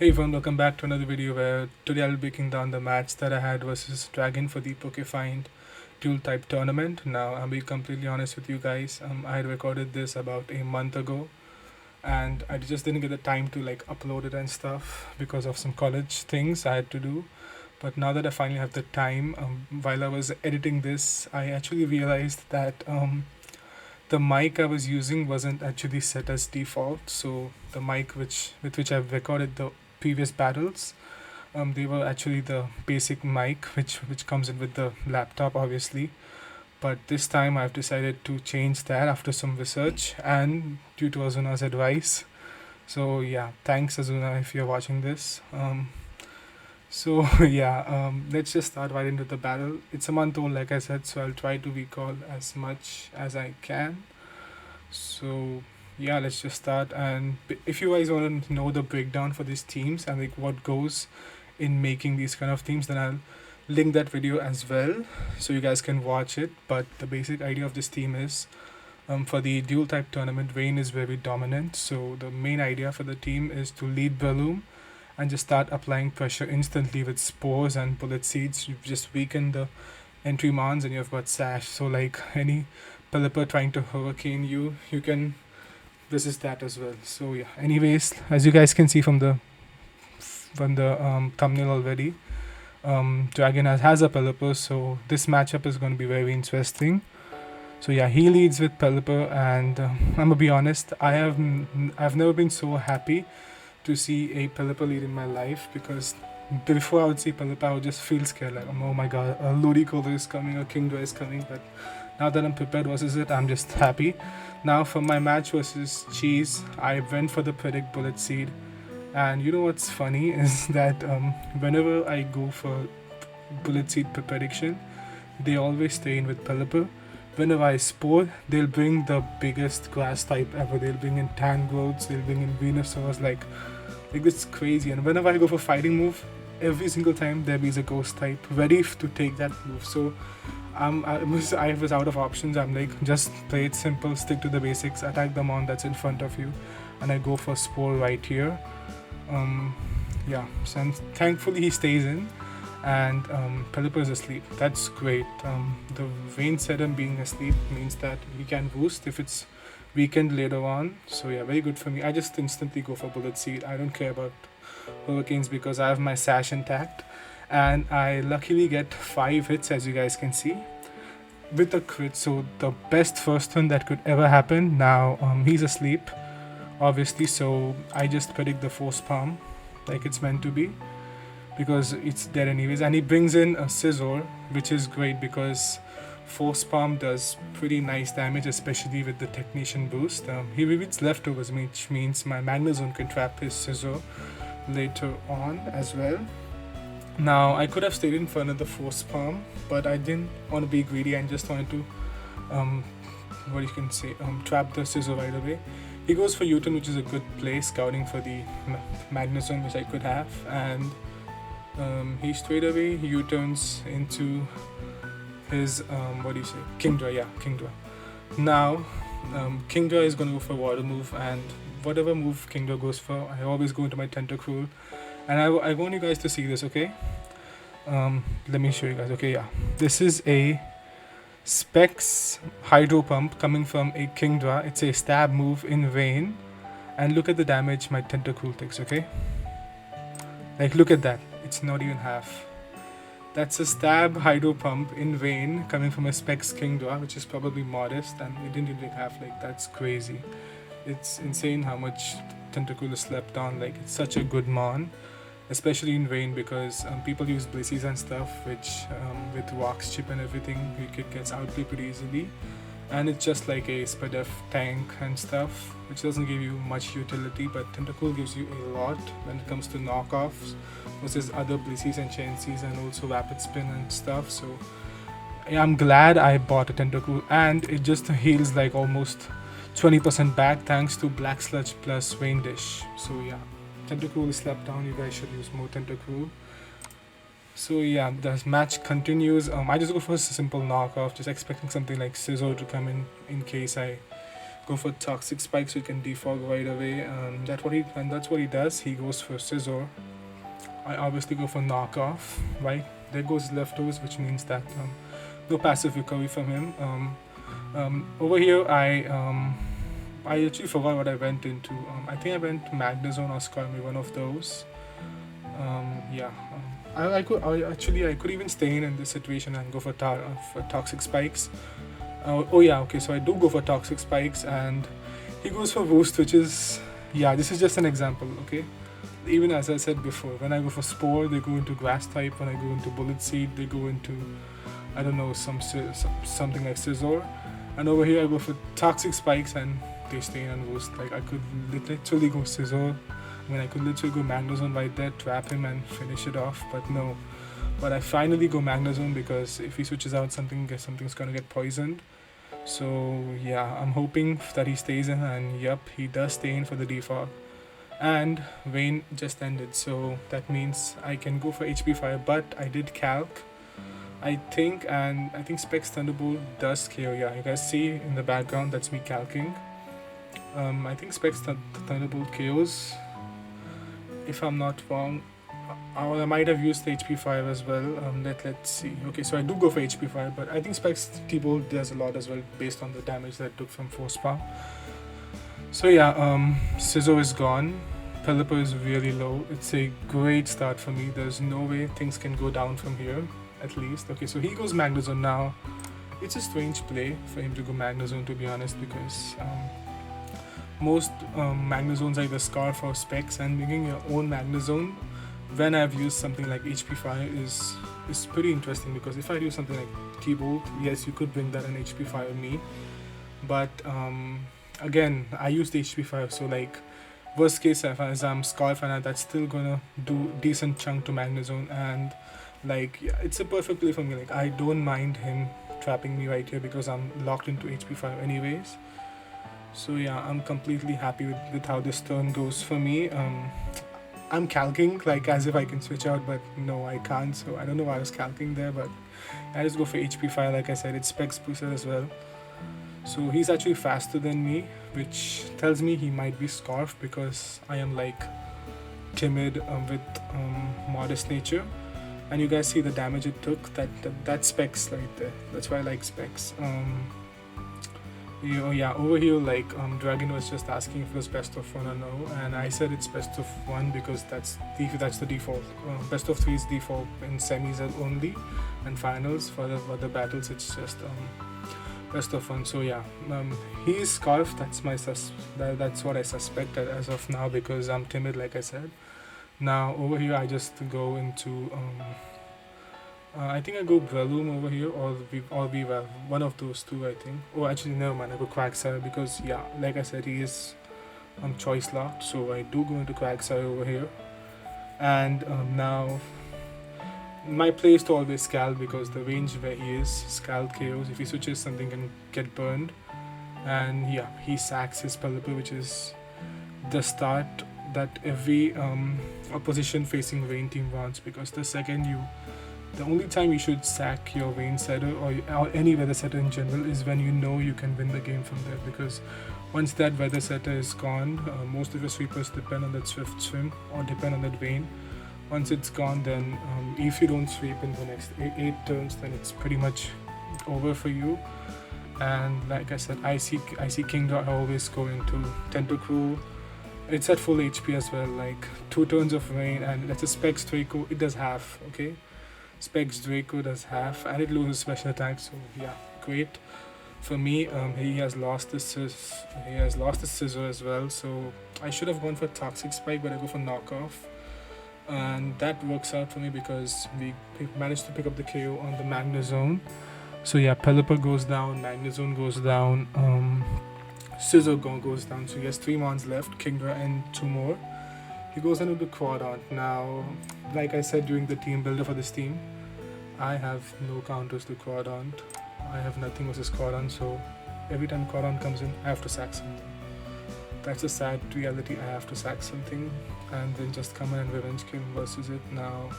Hey everyone, welcome back to another video where today I'll be breaking down the match that I had versus Dragon for the Pokefind dual type tournament. Now I'll be completely honest with you guys. I had recorded this about a month ago and I just didn't get the time to like upload it and stuff because of some college things I had to do. But now that I finally have the time, while I was editing this, I actually realized that the mic I was using wasn't actually set as default. So the mic with which I've recorded the previous battles, they were actually the basic mic which comes in with the laptop, obviously. But this time I've decided to change that after some research and due to Azuna's advice. So yeah, thanks Azuna if you're watching this. So yeah, let's just start right into the battle. It's a month old, like I said, so I'll try to recall as much as I can. So yeah, let's just start. And if you guys want to know the breakdown for these teams and like what goes in making these kind of teams, then I'll link that video as well, so you guys can watch it. But the basic idea of this team is, for the dual type tournament, Rain is very dominant. So the main idea for the team is to lead Breloom and just start applying pressure instantly with spores and bullet seeds. You just weaken the entry mons and you've got sash. So like any Pelipper trying to hurricane you, you can resist that as well. So yeah, anyways, as you guys can see from the thumbnail already, Dragon has a Pelipper, so this matchup is going to be very interesting. So yeah, he leads with Pelipper, and I'm gonna be honest, I've never been so happy to see a Pelipper lead in my life, because before I would see Pelipper, I would just feel scared, like, oh my god, a Ludicolo is coming, a Kingdra is coming. But now that I'm prepared versus it, I'm just happy. Now for my match versus Cheese, I went for the Predict Bullet Seed. And you know what's funny is that whenever I go for Bullet Seed prediction, they always stay in with Pelipper. Whenever I Spore, they'll bring the biggest grass type ever. They'll bring in Tangrowths, they'll bring in Venusaurs, like it's crazy. And whenever I go for fighting move, every single time there is a ghost type ready to take that move. So I was out of options. I'm like, just play it simple, stick to the basics, attack the mon that's in front of you, and I go for Spore right here. Yeah, so thankfully he stays in, and Pelipper is asleep. That's great. The Vein Serum being asleep means that he can boost if it's weakened later on. So yeah, very good for me. I just instantly go for Bullet Seed. I don't care about Hurricanes because I have my sash intact, and I luckily get 5 hits, as you guys can see, with a crit. So the best first one that could ever happen. Now he's asleep, obviously, so I just predict the Force Palm like it's meant to be, because it's dead anyways. And he brings in a Scizor, which is great because Force Palm does pretty nice damage, especially with the Technician boost. He reveals leftovers, which means my Magnezone can trap his Scizor later on as well. Now I could have stayed in for another Force Palm, but I didn't want to be greedy and just wanted to what you can say, trap the Scizor right away. He goes for U-turn, which is a good play, scouting for the Magnezone, which I could have, and he straight away U-turns into his Kingdra. Yeah, Kingdra. Now Kingdra is going to go for water move, and whatever move Kingdra goes for, I always go into my Tentacruel, and I want you guys to see this, okay? Let me show you guys. Okay, yeah, this is a Specs Hydro Pump coming from a Kingdra. It's a stab move in Rain, and look at the damage my Tentacruel takes, okay? Like, look at that, it's not even half. That's a stab Hydro Pump in Rain coming from a Specs Kingdra, which is probably modest, and it didn't even have, like, that's crazy. It's insane how much Tentacruel is slept on. Like, it's such a good mon, especially in Rain, because people use Blissey's and stuff, which with Wax Chip and everything, it gets outplayed pretty easily. And it's just like a Spadef tank and stuff, which doesn't give you much utility, but Tentacruel gives you a lot when it comes to knockoffs versus other Blissey's and Chanseys, and also Rapid Spin and stuff. So yeah, I'm glad I bought a Tentacruel, and it just heals like almost 20% back thanks to Black Sludge plus Rain Dish. So yeah, Tentacruel is slept down. You guys should use more Tentacruel. So yeah, the match continues. I just go for a simple knockoff, just expecting something like Scizor to come in case I go for Toxic Spike so he can defog right away. That's what he does. He goes for Scissor. I obviously go for Knockoff, right? There goes leftovers, which means that no passive recovery from him. Over here, I actually forgot what I went into. I think I went Magnezone or Skarmory, one of those. Yeah. I could even stay in this situation and go for Toxic Spikes. Oh yeah, okay. So I do go for Toxic Spikes, and he goes for Boost, which is, yeah. This is just an example, okay. Even as I said before, when I go for Spore, they go into Grass type. When I go into Bullet Seed, they go into, I don't know, something like Scizor. And over here, I go for Toxic Spikes, and they stay in and Boost. Like I could literally go Scizor. I mean, I could literally go Magnezone right there, trap him, and finish it off. But no. But I finally go Magnezone because if he switches out something's gonna get poisoned. So yeah, I'm hoping that he stays in, and yep, he does stay in for the defog. And Rain just ended, so that means I can go for HP Fire, but I did calc, I think, and I think Specs Thunderbolt does KO. Yeah, you guys see in the background, that's me calcing. I think Specs Thunderbolt KOs, if I'm not wrong. Or I might have used the HP Fire as well. Let's see. Okay, so I do go for HP Fire, but I think Specs T-Bolt does a lot as well based on the damage that I took from Force Power. So yeah, Scizor is gone. Pelipper is really low. It's a great start for me. There's no way things can go down from here, at least. Okay, so he goes Magnezone now. It's a strange play for him to go Magnezone, to be honest, because most Magnezones are either Scarf or Specs, and making your own Magnezone when I've used something like HP Fire is pretty interesting, because if I do something like T-Bolt, yes, you could bring that in HP Fire me, but again, I used HP Fire, so like worst case, as I'm Scarf and that's still gonna do decent chunk to Magnezone, and like yeah, it's a perfect play for me. Like I don't mind him trapping me right here because I'm locked into HP Fire anyways. So yeah, I'm completely happy with how this turn goes for me. I'm calcing like as if I can switch out, but no, I can't. So I don't know why I was calcing there, but I just go for HP Fire. Like I said, it's Specs boosted as well. So he's actually faster than me, which tells me he might be Scarf because I am like timid with modest nature. And you guys see the damage it took. That's Specs right there. That's why I like Specs. Yeah, over here like Dragon was just asking if it was best of 1 or no, and I said it's best of 1 because that's the default. Best of 3 is default in semis only, and finals for the battles it's just best of 1. So yeah, he's Scarf. That's what I suspect as of now because I'm timid, like I said. Now over here I just go into I think I go Breloom over here, or Vival, one of those two I think. Oh actually never mind, I go Quagsire because yeah, like I said, he is choice locked, so I do go into Quagsire over here. And now my play is to always Scald because the range where he is, Scald KOs. If he switches, something can get burned. And yeah, he sacks his Pelipper, which is the start that every opposition facing Rain team wants, because the only time you should sack your Rain setter or any weather setter in general is when you know you can win the game from there, because once that weather setter is gone, most of your sweepers depend on that Swift Swim or depend on that Rain. Once it's gone, then if you don't sweep in the next 8 turns, then it's pretty much over for you. And like I said, I see Kingdra, I always go into Tentacruel. It's at full HP as well, like 2 turns of Rain, and that's a Specs Draco, it does half, okay? Specs Draco does half, and it loses special attack, so yeah, great. For me, he has lost his Scizor as well, so I should have gone for Toxic Spike, but I go for Knockoff. And that works out for me because we managed to pick up the KO on the Magnezone. So yeah, Pelipper goes down, Magnezone goes down, Scizor goes down, so he has 3 mons left, Kingdra and 2 more. He goes into the Quadrant. Now, like I said during the team builder for this team, I have no counters to Quadrant. I have nothing versus Quadrant, so every time Quadrant comes in, I have to sack something. That's a sad reality, I have to sack something and then just come in and revenge kill versus it. Now,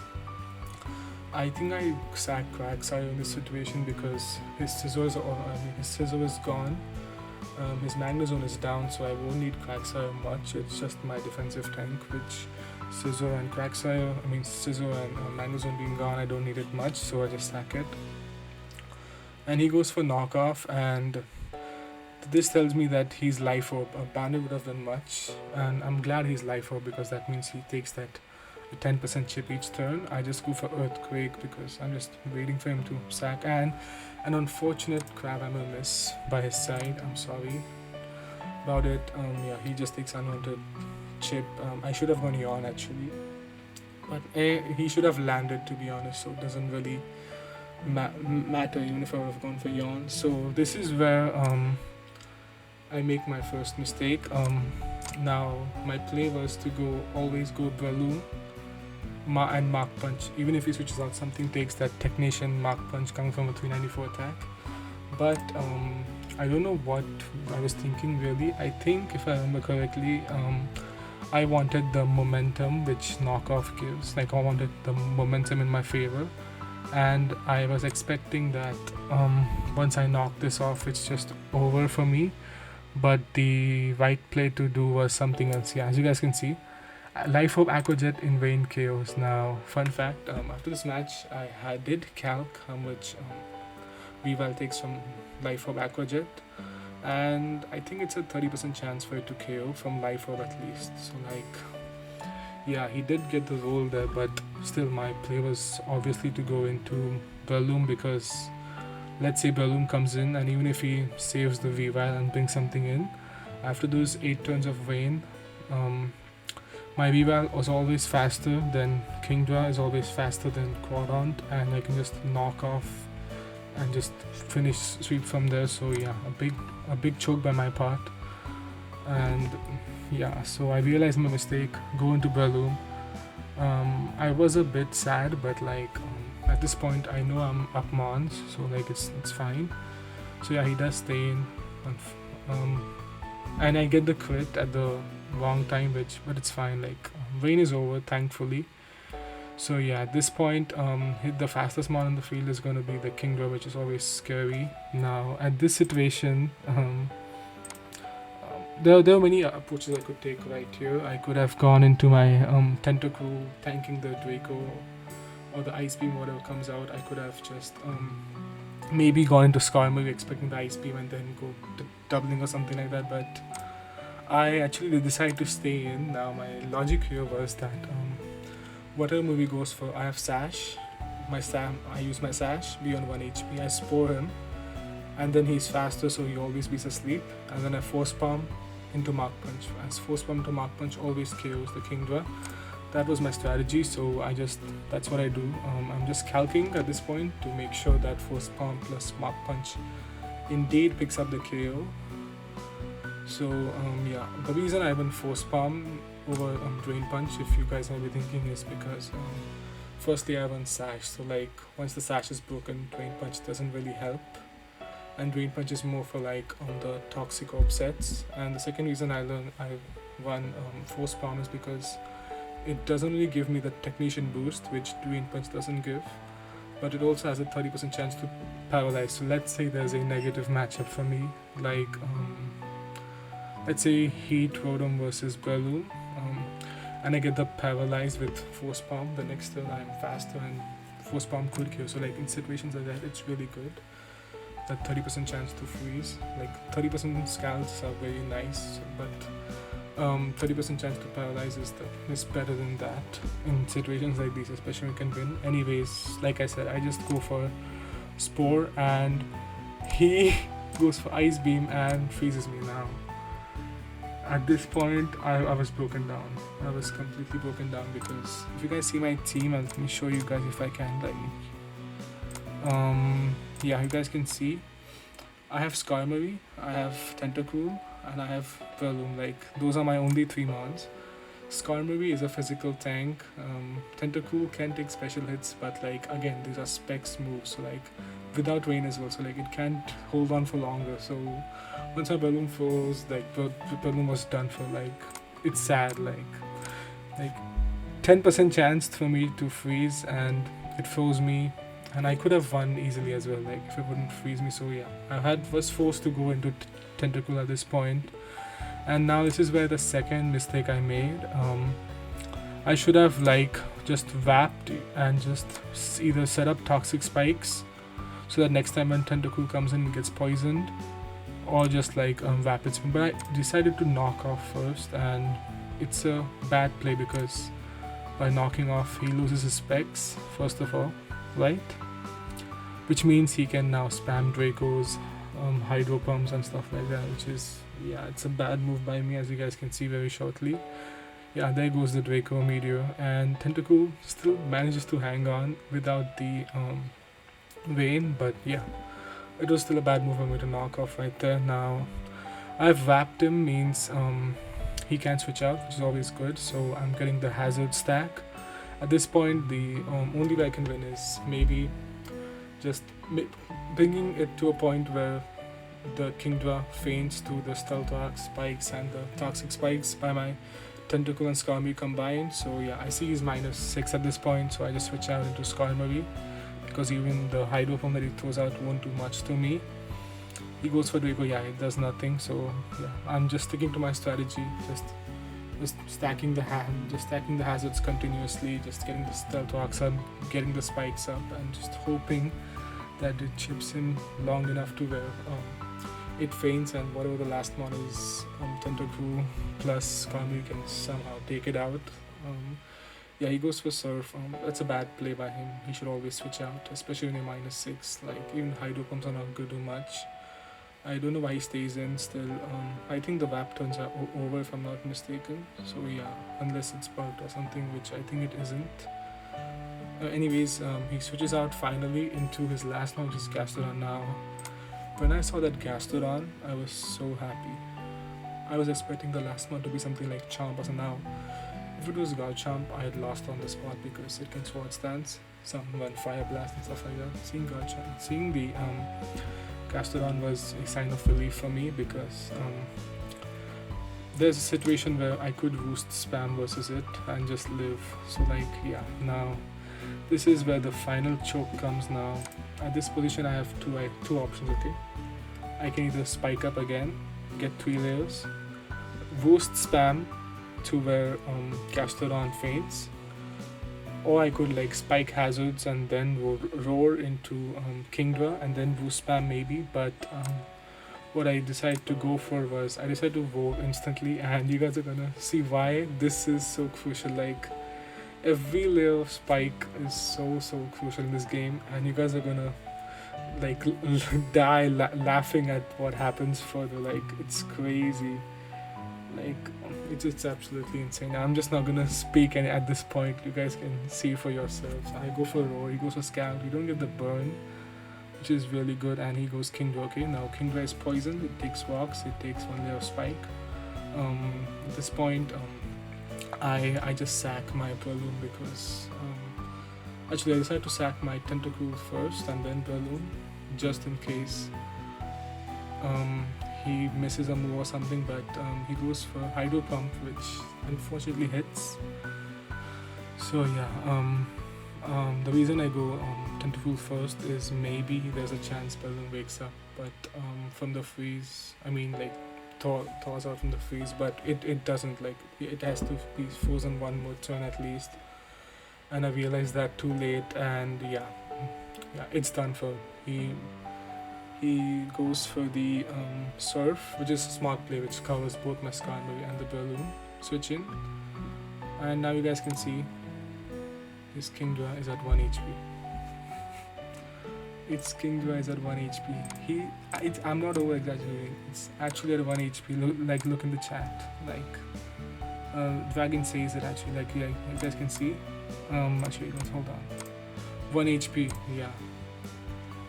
I think I sack Quagsire in this situation because his Scizor is gone. His Magnezone is down, so I won't need Quagsire much. It's just my defensive tank, which Scizor and Magnezone being gone, I don't need it much, so I just sack it. And he goes for knockoff, and this tells me that he's Life Orb. A Bandit would have done much, and I'm glad he's Life Orb because that means he takes that 10% chip each turn. I just go for Earthquake because I'm just waiting for him to sack, and an unfortunate crab I'm gonna miss by his side. I'm sorry about it. Yeah, he just takes unwanted chip. I should have gone Yawn actually, but he should have landed, to be honest, so it doesn't really matter even if I would have gone for Yawn. So this is where I make my first mistake. Now my play was to always go Breloom and Mark Punch. Even if he switches out something, takes that Technician Mark Punch coming from a 394 attack. But I don't know what I was thinking really. I think if I remember correctly, I wanted the momentum which knockoff gives. Like I wanted the momentum in my favor, and I was expecting that once I knock this off, it's just over for me. But the right play to do was something else. Yeah, as you guys can see, Life Orb Aqua Jet in Rain KOs. Now, fun fact, after this match, I did calc how much Weavile takes from Life Orb Aqua Jet, and I think it's a 30% chance for it to KO from Life Orb at least. So like, yeah, he did get the roll there, but still my play was obviously to go into Breloom because let's say Breloom comes in, and even if he saves the Weavile and brings something in, after those 8 turns of rain, my Weavile was always faster than Kingdra, is always faster than Quadrant, and I can just knock off and just finish sweep from there. So yeah, a big choke by my part, and yeah, so I realized my mistake, go into Breloom. I was a bit sad, but like at this point I know I'm up Mons, so like it's fine. So yeah, he does stay in, and I get the crit at the wrong time, but it's fine. Like rain is over, thankfully. So yeah, at this point, hit the fastest mon in the field is going to be the Kingdra, which is always scary. Now at this situation, there are many approaches I could take right here. I could have gone into my Tentacruel, tanking the Draco, or the Ice Beam, whatever comes out. I could have just maybe gone into Skarmory expecting the Ice Beam and then go doubling or something like that, but I actually decided to stay in. Now my logic here was that whatever movie goes for, I have Sash, I use my Sash, beyond 1 HP, I Spore him, and then he's faster, so he always beats asleep, and then I Force Palm into Mark Punch. As Force Palm to Mark Punch always KOs the Kingdra. That was my strategy, so that's what I do. I'm just calcing at this point to make sure that Force Palm plus Mark Punch indeed picks up the KO. So yeah, the reason I went Force Palm over Drain Punch, if you guys might be thinking, is because firstly I went Sash, so like once the Sash is broken, Drain Punch doesn't really help, and Drain Punch is more for like on the toxic orb sets. And the second reason I run Force Palm is because it doesn't really give me the Technician boost, which Drain Punch doesn't give, but it also has a 30% chance to paralyze. So let's say there's a negative matchup for me, like let's say Heat Rotom versus Breloom, and I get the paralyzed with Force Palm. The next turn I'm faster and Force Palm could kill. So like in situations like that, it's really good. That 30% chance to freeze, like 30% scalds are very nice, but 30% chance to paralyze is better than that in situations like these, especially when you can win. Anyways, like I said, I just go for Spore, and he goes for Ice Beam and freezes me. Now at this point I was broken down. I was completely broken down, because if you guys see my team, let me show you guys if I can. Like yeah, you guys can see I have Skarmory, I have Tentacruel, and I have Breloom. Like those are my only 3 mons. Skarmory is a physical tank. Tentacruel can take special hits, but like again, these are specs moves, so like without rain as well, so like it can't hold on for longer. So once my Breloom froze, like Breloom was done for. Like it's sad, like 10% chance for me to freeze, and it froze me, and I could have won easily as well, like if it wouldn't freeze me. So yeah, was forced to go into Tentacruel at this point. And now this is where the second mistake I made. I should have like just vapped and just either set up toxic spikes so that next time when Tentacruel comes in and gets poisoned, or just like vap its spin. But I decided to knock off first, and it's a bad play because by knocking off he loses his specs first of all, right? Which means he can now spam Dracos, Hydro Pumps and stuff like that, which is, yeah, it's a bad move by me, as you guys can see very shortly. Yeah, there goes the Draco Meteor, and Tentacruel still manages to hang on without the Vayne, but yeah, it was still a bad move for me to knock off right there. Now, I've vapped him, means he can switch out, which is always good, so I'm getting the hazard stack. At this point, the only way I can win is maybe just bringing it to a point where the Kingdra faints to the Stealth Arc spikes and the Toxic spikes by my Tentacruel and Skarmory combined. So yeah, I see he's -6 at this point, so I just switch out into Skarmory because even the Hydro Pump that he throws out won't do much to me. He goes for Draco, yeah, it does nothing. So yeah, I'm just sticking to my strategy, just stacking the hazards continuously, just getting the Stealth Arcs up, getting the spikes up, and just hoping that it chips him long enough to where it faints, and whatever the last one is, Tentacruel plus Skarmory can somehow take it out. Yeah, he goes for Surf. That's a bad play by him. He should always switch out, especially when you're -6. Like, even Hydro Pumps are not good to much. I don't know why he stays in still. I think the VAP turns are over if I'm not mistaken. So yeah, unless it's bugged or something, which I think it isn't. Anyways, he switches out finally into his last one, which is Gastrodon. Now, when I saw that Gastrodon, I was so happy. I was expecting the last one to be something like Chomp or something. Now, if it was Garchomp, I had lost on the spot because it can Sword Stance, one Fire Blast and stuff like that. Seeing the Gastrodon was a sign of relief for me because there's a situation where I could boost spam versus it and just live. So like, yeah, now this is where the final choke comes. Now at this position I have two options. Okay, I can either spike up again, get 3 layers, boost spam to where Gastrodon faints, or I could like spike hazards and then roar into Kingdra and then boost spam maybe. But what I decided to go for was I decided to roar instantly, and you guys are gonna see why this is so crucial. Like, every layer of spike is so crucial in this game, and you guys are gonna like die laughing at what happens further. Like, it's crazy. Like, it's absolutely insane. I'm just not gonna speak at this point. You guys can see for yourselves. I go for Roar, he goes for Scout. We don't get the burn, which is really good, and he goes Kingdra. Okay, now Kingdra is poisoned. It takes rocks. It takes 1 layer of spike. At this point, I just sack my Balloon because actually I decided to sack my Tentacruel first and then Balloon, just in case he misses a move or something. But he goes for Hydro Pump, which unfortunately hits. So yeah, the reason I go Tentacruel first is maybe there's a chance Balloon wakes up, but from the freeze, I mean like thaws out from the freeze, but it doesn't. Like, it has to be frozen 1 more turn at least, and I realized that too late, and yeah, it's done for. He goes for the Surf, which is a smart play, which covers both my Skarmory and the Balloon. Switch in, and now you guys can see his Kingdra is at 1 HP. Its Kingdra is at 1 HP. I'm not over exaggerating. It's actually at 1 HP. Look in the chat. Like, Dragon says it actually. Like, yeah, you guys can see. I'll show you guys. Hold on. 1 HP. Yeah.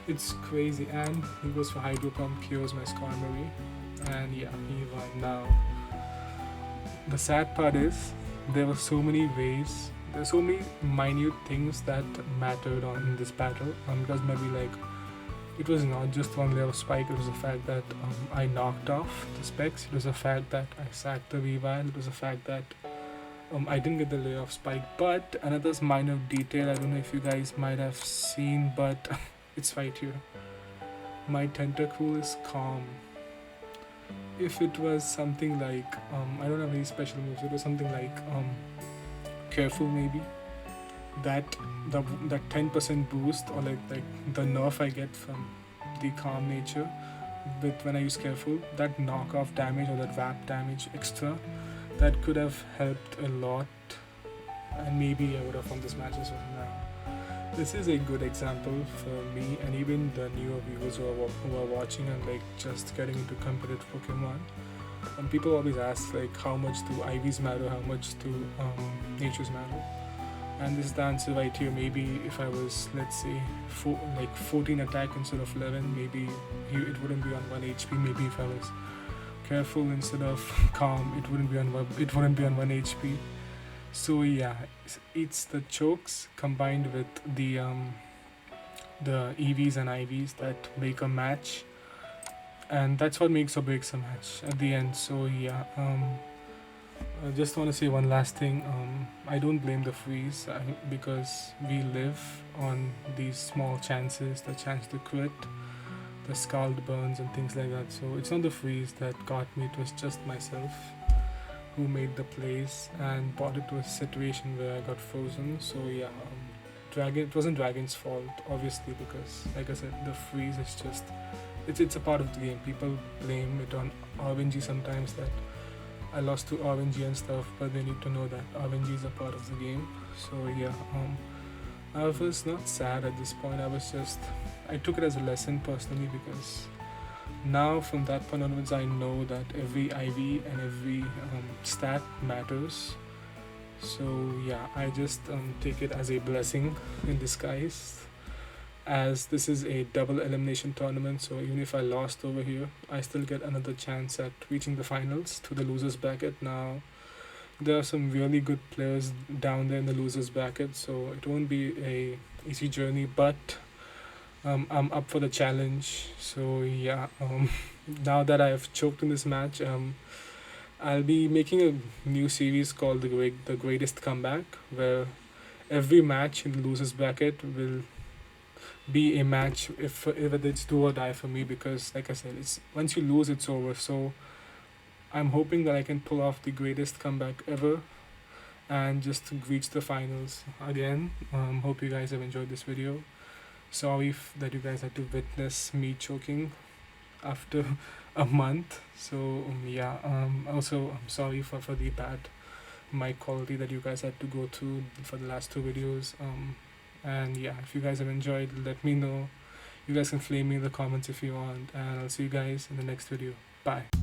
It's crazy. And he goes for Hydro Pump, cures my Skarmory, and yeah, he won. Now, the sad part is there were so many ways. There's so many minute things that mattered in this battle. Because maybe like it was not just 1 layer of spike. It was the fact that I knocked off the specs. It was the fact that I sacked the Weavile. It was the fact that I didn't get the layer of spike. But another minor detail, I don't know if you guys might have seen, but it's right here. My Tentacruel is calm. if it was something like I don't have any special moves. It was something like careful maybe. That that 10% boost, or like the nerf I get from the calm nature with when I use careful, that knockoff damage or that wrap damage extra, that could have helped a lot, and maybe I would have won this match as well. Now, this is a good example for me and even the newer viewers who are watching and like just getting into competitive Pokemon. And people always ask like how much do IVs matter, how much do natures matter, and this is the answer right here. Maybe if I was, let's say, 14 attack instead of 11, maybe it wouldn't be on 1 HP. Maybe if I was careful instead of calm, it wouldn't be on 1 HP. So yeah, it's the chokes combined with the EVs and IVs that make a match, and that's what makes or breaks a match at the end. So yeah, I just want to say one last thing. I don't blame the freeze because we live on these small chances, the chance to crit, the scald burns and things like that. So it's not the freeze that got me, it was just myself who made the plays and brought it to a situation where I got frozen. So yeah, it wasn't Dragon's fault obviously, because like I said, the freeze is just, it's a part of the game. People blame it on RNG sometimes, that I lost to RNG and stuff, but they need to know that RNG is a part of the game. So yeah, I was not sad at this point. I took it as a lesson personally, because now from that point onwards I know that every IV and every stat matters. So yeah, I just take it as a blessing in disguise, as this is a double elimination tournament. So even if I lost over here, I still get another chance at reaching the finals to the losers bracket. Now there are some really good players down there in the losers bracket, so it won't be a easy journey, but I'm up for the challenge. So yeah, now that I have choked in this match, I'll be making a new series called the Greatest Comeback, where every match in the losers bracket will be a match if it's do or die for me, because like I said, it's once you lose it's over. So I'm hoping that I can pull off the greatest comeback ever and just reach the finals again. Hope you guys have enjoyed this video. Sorry that you guys had to witness me choking after a month. So yeah, also I'm sorry for the bad mic quality that you guys had to go through for the last 2 videos. And yeah, if you guys have enjoyed, let me know. You guys can flame me in the comments if you want, and I'll see you guys in the next video. Bye.